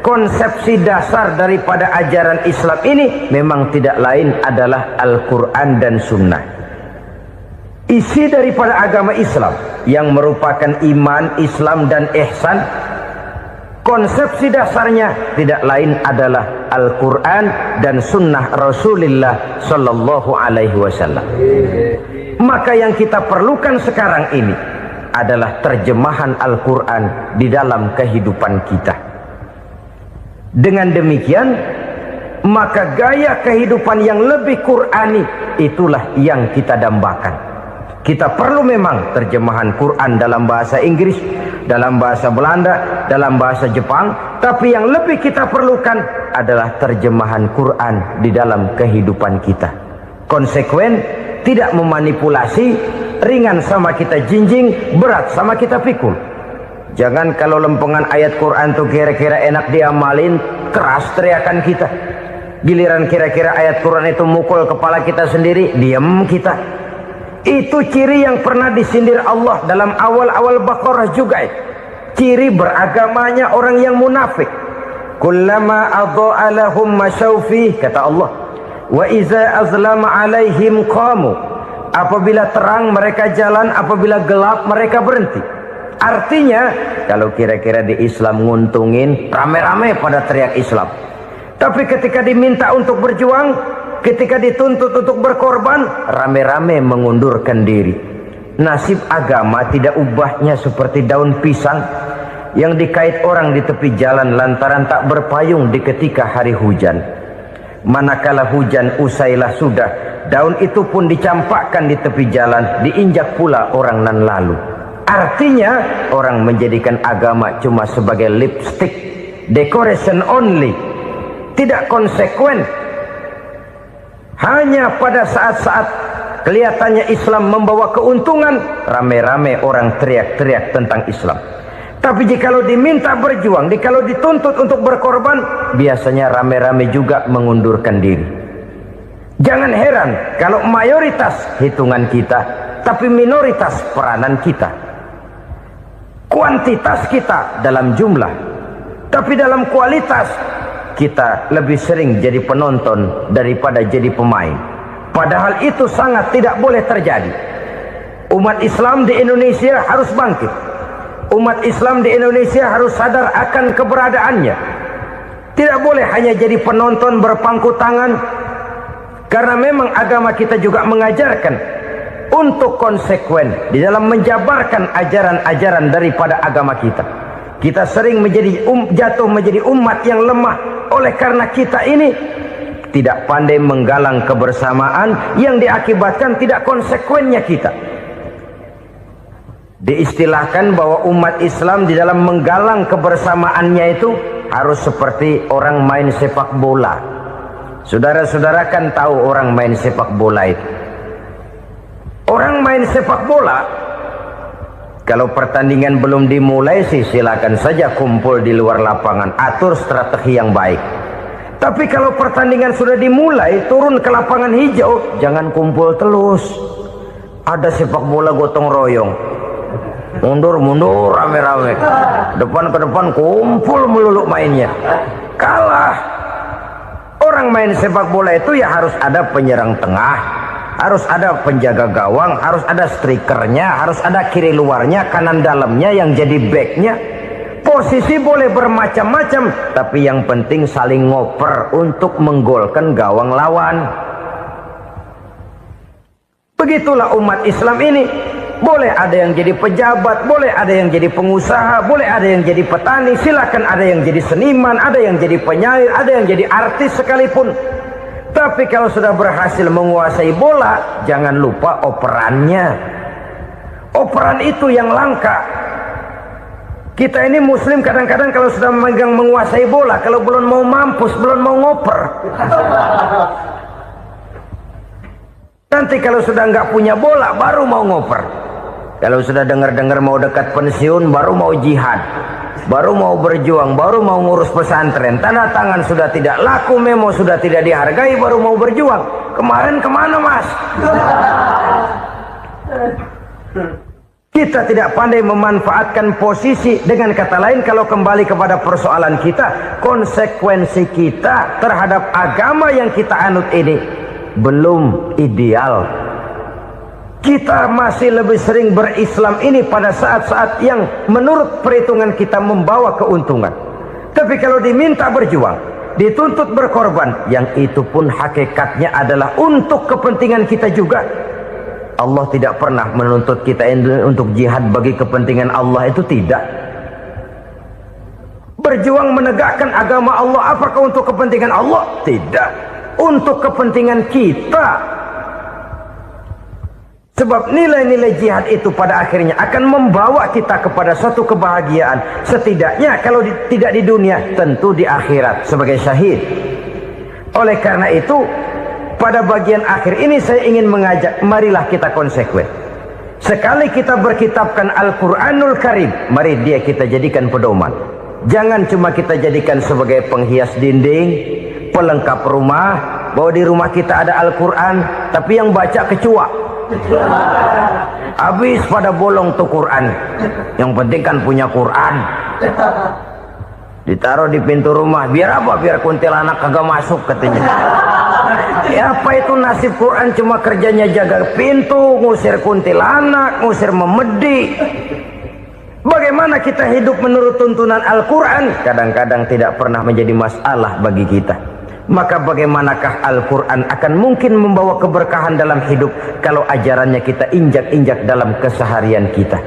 konsepsi dasar daripada ajaran Islam ini memang tidak lain adalah Al-Quran dan Sunnah. Isi daripada agama Islam yang merupakan iman, Islam dan ihsan, konsepsi dasarnya tidak lain adalah Al-Quran dan Sunnah Rasulullah Sallallahu Alaihi Wasallam. Maka yang kita perlukan sekarang ini adalah terjemahan Al-Quran di dalam kehidupan kita. Dengan demikian, maka gaya kehidupan yang lebih Qurani itulah yang kita dambakan. Kita perlu memang terjemahan Quran dalam bahasa Inggris, dalam bahasa Belanda, dalam bahasa Jepang, tapi yang lebih kita perlukan adalah terjemahan Quran di dalam kehidupan kita. Konsekuen, tidak memanipulasi, ringan sama kita jinjing, berat sama kita pikul. Jangan kalau lempengan ayat Quran tuh kira-kira enak diamalin, keras teriakan kita. Giliran kira-kira ayat Quran itu mukul kepala kita sendiri, diam kita. Itu ciri yang pernah disindir Allah dalam awal-awal Baqarah juga. Ciri beragamanya orang yang munafik. Kullama adha'a lahum masyawfi, kata Allah. Wa iza azlama alaihim qamu. Apabila terang mereka jalan, apabila gelap mereka berhenti. Artinya, kalau kira-kira di Islam nguntungin, rame-rame pada teriak Islam. Tapi ketika diminta untuk berjuang, ketika dituntut untuk berkorban, rame-rame mengundurkan diri. Nasib agama tidak ubahnya seperti daun pisang yang dikait orang di tepi jalan lantaran tak berpayung di ketika hari hujan. Manakala hujan usailah sudah, daun itu pun dicampakkan di tepi jalan, diinjak pula orang nan lalu. Artinya, orang menjadikan agama cuma sebagai lipstick, decoration only, tidak konsekuen. Hanya pada saat-saat kelihatannya Islam membawa keuntungan, rame-rame orang teriak-teriak tentang Islam. Tapi jikalau diminta berjuang, jikalau dituntut untuk berkorban, biasanya rame-rame juga mengundurkan diri. Jangan heran kalau mayoritas hitungan kita, tapi minoritas peranan kita. Kuantitas kita dalam jumlah, tapi dalam kualitas kita lebih sering jadi penonton daripada jadi pemain. Padahal itu sangat tidak boleh terjadi. Umat Islam di Indonesia harus bangkit. Umat Islam di Indonesia harus sadar akan keberadaannya. Tidak boleh hanya jadi penonton berpangku tangan. Karena memang agama kita juga mengajarkan untuk konsekuen di dalam menjabarkan ajaran-ajaran daripada agama kita. Kita sering jatuh menjadi umat yang lemah oleh karena kita ini tidak pandai menggalang kebersamaan yang diakibatkan tidak konsekuennya kita. Diistilahkan bahwa umat Islam di dalam menggalang kebersamaannya itu harus seperti orang main sepak bola. Saudara-saudara kan tahu orang main sepak bola itu. Orang main sepak bola, kalau pertandingan belum dimulai sih silakan saja kumpul di luar lapangan, atur strategi yang baik. Tapi kalau pertandingan sudah dimulai, turun ke lapangan hijau, jangan kumpul terus. Ada sepak bola gotong royong, mundur-mundur rame-rame, depan ke depan kumpul melulu mainnya. Kalah. Orang main sepak bola itu ya harus ada penyerang tengah, harus ada penjaga gawang, harus ada strikernya, harus ada kiri luarnya, kanan dalamnya yang jadi backnya. Posisi boleh bermacam-macam, tapi yang penting saling ngoper untuk menggolkan gawang lawan. Begitulah umat Islam ini. Boleh ada yang jadi pejabat, boleh ada yang jadi pengusaha, boleh ada yang jadi petani, silakan ada yang jadi seniman, ada yang jadi penyair, ada yang jadi artis sekalipun. Tapi kalau sudah berhasil menguasai bola, jangan lupa operannya. Operan itu yang langka. Kita ini muslim kadang-kadang kalau sudah memegang menguasai bola, kalau belum mau mampus, belum mau ngoper. Nanti kalau sudah nggak punya bola, baru mau ngoper. Kalau sudah dengar-dengar mau dekat pensiun, baru mau jihad, baru mau berjuang, baru mau ngurus pesantren. Tanda tangan sudah tidak laku, memo sudah tidak dihargai, baru mau berjuang. Kemarin kemana mas? Kita tidak pandai memanfaatkan posisi. Dengan kata lain, kalau kembali kepada persoalan kita, konsekuensi kita terhadap agama yang kita anut ini belum ideal. Kita masih lebih sering berislam ini pada saat-saat yang menurut perhitungan kita membawa keuntungan. Tapi kalau diminta berjuang, dituntut berkorban, yang itu pun hakikatnya adalah untuk kepentingan kita juga. Allah tidak pernah menuntut kita untuk jihad bagi kepentingan Allah, itu tidak. Berjuang menegakkan agama Allah, apakah untuk kepentingan Allah? Tidak. Untuk kepentingan kita. Sebab nilai-nilai jihad itu pada akhirnya akan membawa kita kepada suatu kebahagiaan. Setidaknya kalau tidak di dunia, tentu di akhirat sebagai syahid. Oleh karena itu, pada bagian akhir ini saya ingin mengajak, marilah kita konsekuen. Sekali kita berkitabkan Al-Quranul Karim, mari dia kita jadikan pedoman. Jangan cuma kita jadikan sebagai penghias dinding, pelengkap rumah, bahwa di rumah kita ada Al-Quran, tapi yang baca kecoa. Habis pada bolong tuh Quran. Yang penting kan punya Quran. Ditaruh di pintu rumah. Biar apa? Biar kuntilanak kagak masuk katanya. Ya apa itu nasib Quran, cuma kerjanya jaga pintu, ngusir kuntilanak, ngusir memedi. Bagaimana kita hidup menurut tuntunan Al-Quran? Kadang-kadang tidak pernah menjadi masalah bagi kita. Maka bagaimanakah Al-Quran akan mungkin membawa keberkahan dalam hidup kalau ajarannya kita injak-injak dalam keseharian kita?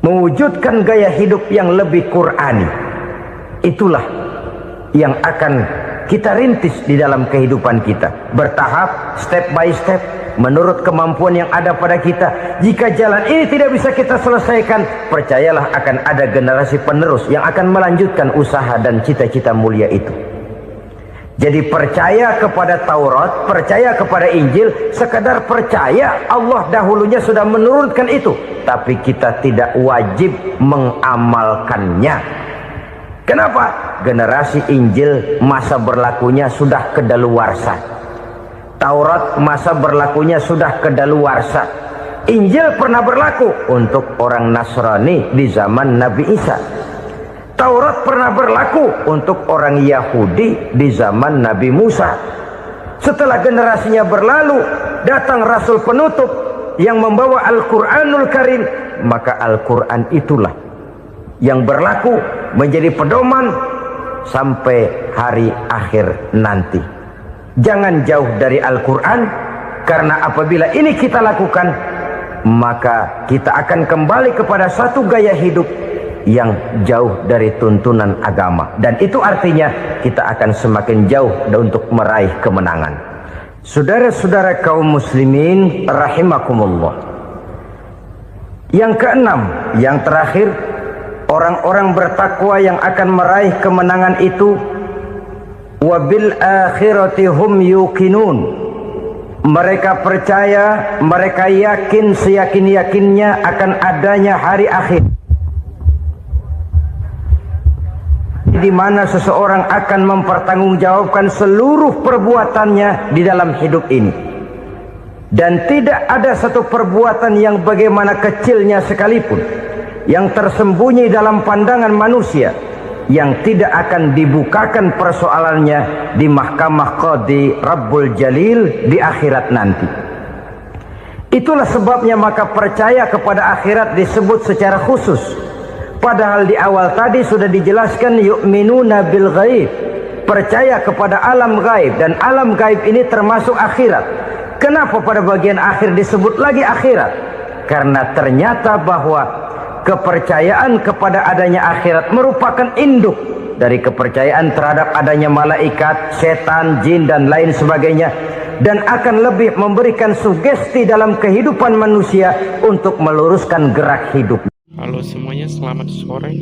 Mewujudkan gaya hidup yang lebih Qurani, itulah yang akan kita rintis di dalam kehidupan kita. Bertahap, step by step, menurut kemampuan yang ada pada kita. Jika jalan ini tidak bisa kita selesaikan, percayalah akan ada generasi penerus yang akan melanjutkan usaha dan cita-cita mulia itu. Jadi percaya kepada Taurat, percaya kepada Injil, sekedar percaya Allah dahulunya sudah menurunkan itu, tapi kita tidak wajib mengamalkannya. Kenapa? Generasi Injil masa berlakunya sudah kedaluarsa. Taurat masa berlakunya sudah kedaluarsa. Injil pernah berlaku untuk orang Nasrani di zaman Nabi Isa. Taurat pernah berlaku untuk orang Yahudi di zaman Nabi Musa. Setelah generasinya berlalu, datang Rasul penutup yang membawa Al-Quranul Karim. Maka Al-Quran itulah yang berlaku menjadi pedoman sampai hari akhir nanti. Jangan jauh dari Al-Quran, karena apabila ini kita lakukan, maka kita akan kembali kepada satu gaya hidup yang jauh dari tuntunan agama, dan itu artinya kita akan semakin jauh untuk meraih kemenangan. Saudara-saudara kaum muslimin rahimakumullah, yang keenam, yang terakhir, orang-orang bertakwa yang akan meraih kemenangan itu wabil akhirati hum yuqinun. Mereka percaya, mereka yakin seyakin-yakinnya akan adanya hari akhir, di mana seseorang akan mempertanggungjawabkan seluruh perbuatannya di dalam hidup ini. Dan tidak ada satu perbuatan yang bagaimana kecilnya sekalipun, yang tersembunyi dalam pandangan manusia, yang tidak akan dibukakan persoalannya di mahkamah Qadi Rabbul Jalil di akhirat nanti. Itulah sebabnya maka percaya kepada akhirat disebut secara khusus. Padahal di awal tadi sudah dijelaskan yu'minuna bil ghaib, percaya kepada alam gaib, dan alam gaib ini termasuk akhirat. Kenapa pada bagian akhir disebut lagi akhirat? Karena ternyata bahwa kepercayaan kepada adanya akhirat merupakan induk dari kepercayaan terhadap adanya malaikat, setan, jin dan lain sebagainya, dan akan lebih memberikan sugesti dalam kehidupan manusia untuk meluruskan gerak hidup. Halo semuanya, selamat sore.